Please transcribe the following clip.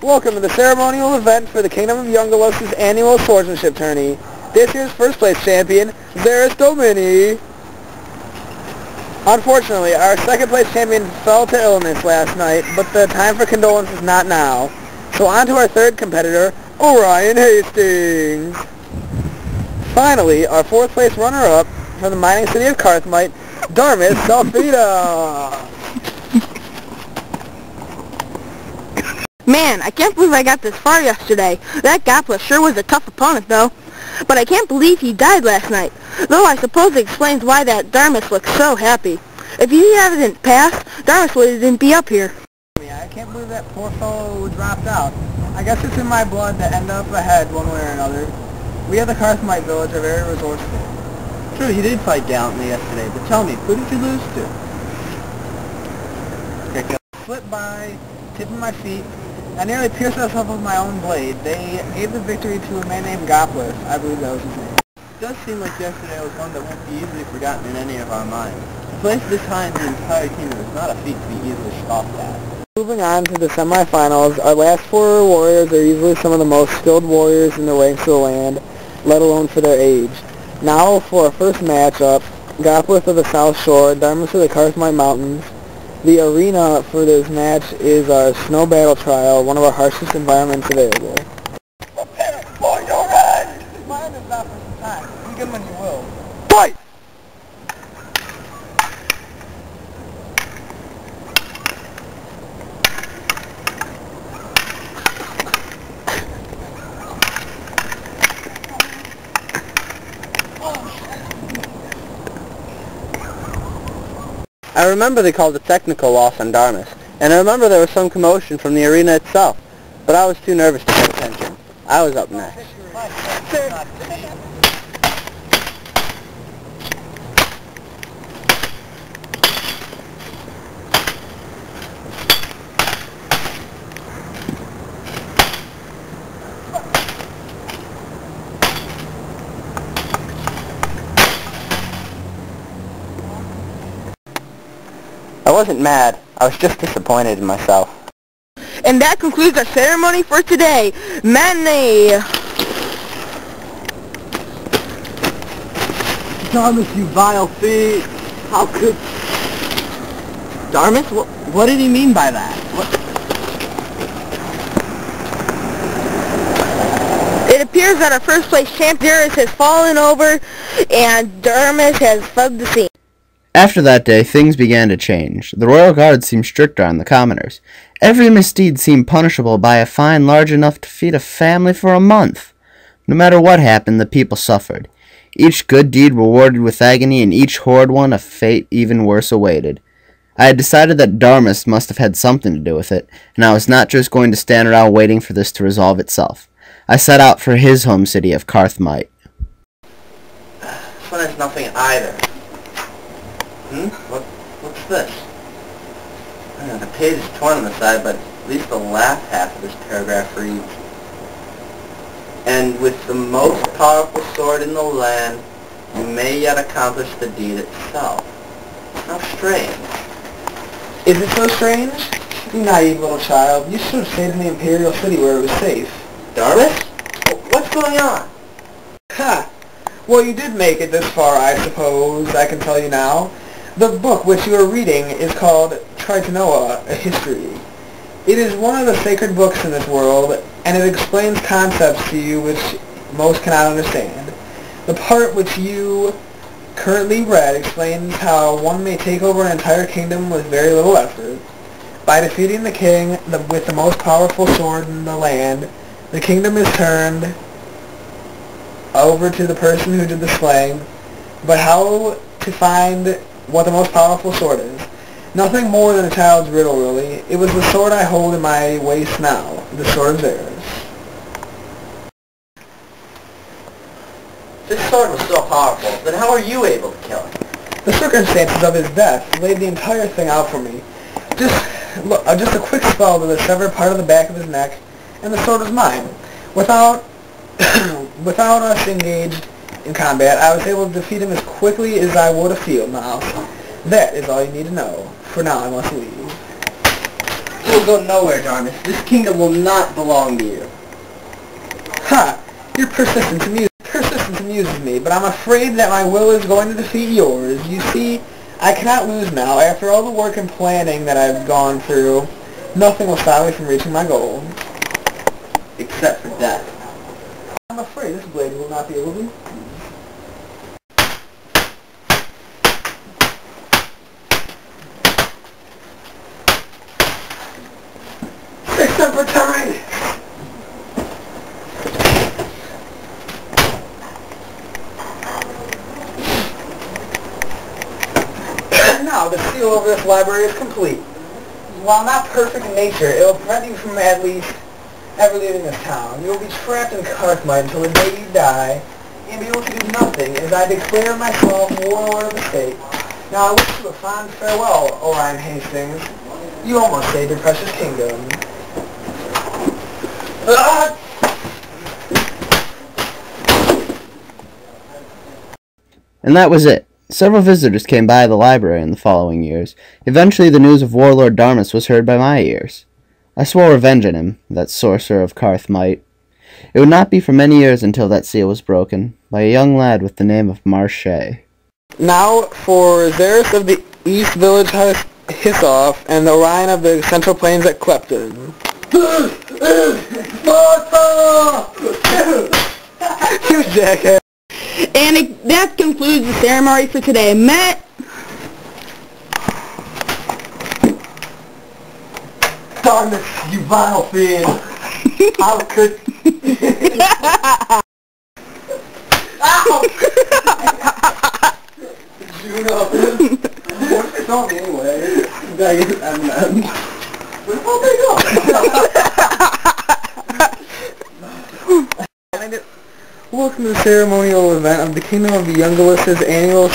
Welcome to the ceremonial event for the Kingdom of Yungalos' annual swordsmanship tourney. This year's first place champion, Zeris Domini. Unfortunately, our second place champion fell to illness last night, but the time for condolence is not now. So on to our third competitor, Orion Hastings. Finally, our fourth place runner-up from the mining city of Karthmite, Darmis Salfida. Man, I can't believe I got this far yesterday. That Gopla sure was a tough opponent, though. But I can't believe he died last night, though I suppose it explains why that Darmis looked so happy. If he hadn't passed, Darmis wouldn't be up here. I can't believe that poor fellow dropped out. I guess it's in my blood to end up ahead one way or another. We at the Karthmite village are very resourceful. True, he did fight gallantly yesterday, but tell me, who did you lose to? Slipped by, tipping my feet. I nearly pierced myself with my own blade. They gave the victory to a man named Goplith. I believe that was his name. It does seem like yesterday was one that won't be easily forgotten in any of our minds. To place this high in the entire kingdom is not a feat to be easily scoffed at. Moving on to the semifinals, our last four warriors are easily some of the most skilled warriors in the ranks of the land, let alone for their age. Now for our first matchup, Goplith of the South Shore, Darmis of the Karthmite Mountains. The arena for this match is our snow battle trial, one of our harshest environments available. Prepare for your end! Mine is not for some time. You get when you will. Fight! I remember they called a technical loss on Darmis, and I remember there was some commotion from the arena itself, but I was too nervous to pay attention. I was up next. I wasn't mad. I was just disappointed in myself. And that concludes our ceremony for today. Manly! Darmis, you vile thief! How could... Darmis? What did he mean by that? It appears that our first place champion Zeris has fallen over, and Darmis has fled the scene. After that day, things began to change. The royal guard seemed stricter on the commoners. Every misdeed seemed punishable by a fine large enough to feed a family for a month. No matter what happened, the people suffered. Each good deed rewarded with agony, and each horrid one a fate even worse awaited. I had decided that Darmis must have had something to do with it, and I was not just going to stand around waiting for this to resolve itself. I set out for his home city of Karthmite. This one is nothing either. What's this? The page is torn on the side, but at least the last half of this paragraph reads, "And with the most powerful sword in the land, you may yet accomplish the deed itself." How strange. Is it so strange? You naive little child. You should have stayed in the Imperial City where it was safe. Darmis? What's going on? Ha! Well, you did make it this far, I suppose. I can tell you now. The book which you are reading is called Tritanoa, a History. It is one of the sacred books in this world, and it explains concepts to you which most cannot understand. The part which you currently read explains how one may take over an entire kingdom with very little effort. By defeating the king with the most powerful sword in the land, the kingdom is turned over to the person who did the slaying. But how to find what the most powerful sword is? Nothing more than a child's riddle, really. It was the sword I hold in my waist now, the sword of Zeris. This sword was so powerful, then how were you able to kill it? The circumstances of his death laid the entire thing out for me. Just a quick spell to the severed part of the back of his neck, and the sword was mine. Without us engaged in combat, I was able to defeat him as quickly as I would a field mouse. That is all you need to know. For now, I must leave. You'll go nowhere, Darmus. This kingdom will not belong to you. Ha! Your persistence amuses me, but I'm afraid that my will is going to defeat yours. You see, I cannot lose now. After all the work and planning that I've gone through, nothing will stop me from reaching my goal. Except for death. I'm afraid this blade will not be able to. Except for time! Now, the seal over this library is complete. While not perfect in nature, it will prevent you from at least ever leaving this town. You will be trapped in Carthmite until the day you die, and be able to do nothing as I declare myself warlord of the state. Now, I wish you a fond farewell, Orion Hastings. You almost saved your precious kingdom. And that was it. Several visitors came by the library in the following years. Eventually the news of Warlord Darmus was heard by my ears. I swore revenge on him, that sorcerer of Carthmite. It would not be for many years until that seal was broken, by a young lad with the name of Marche. Now for Xeris of the East Village Hissoff and Orion of the Central Plains at Klepton. You jackass. And that concludes the ceremony for today. Darn this, you vile fiend. How could... Ow! Juno. What's your song anyway? You gotta get it out of where the fuck they go? Welcome to the ceremonial event of the Kingdom of the Younglist's annual...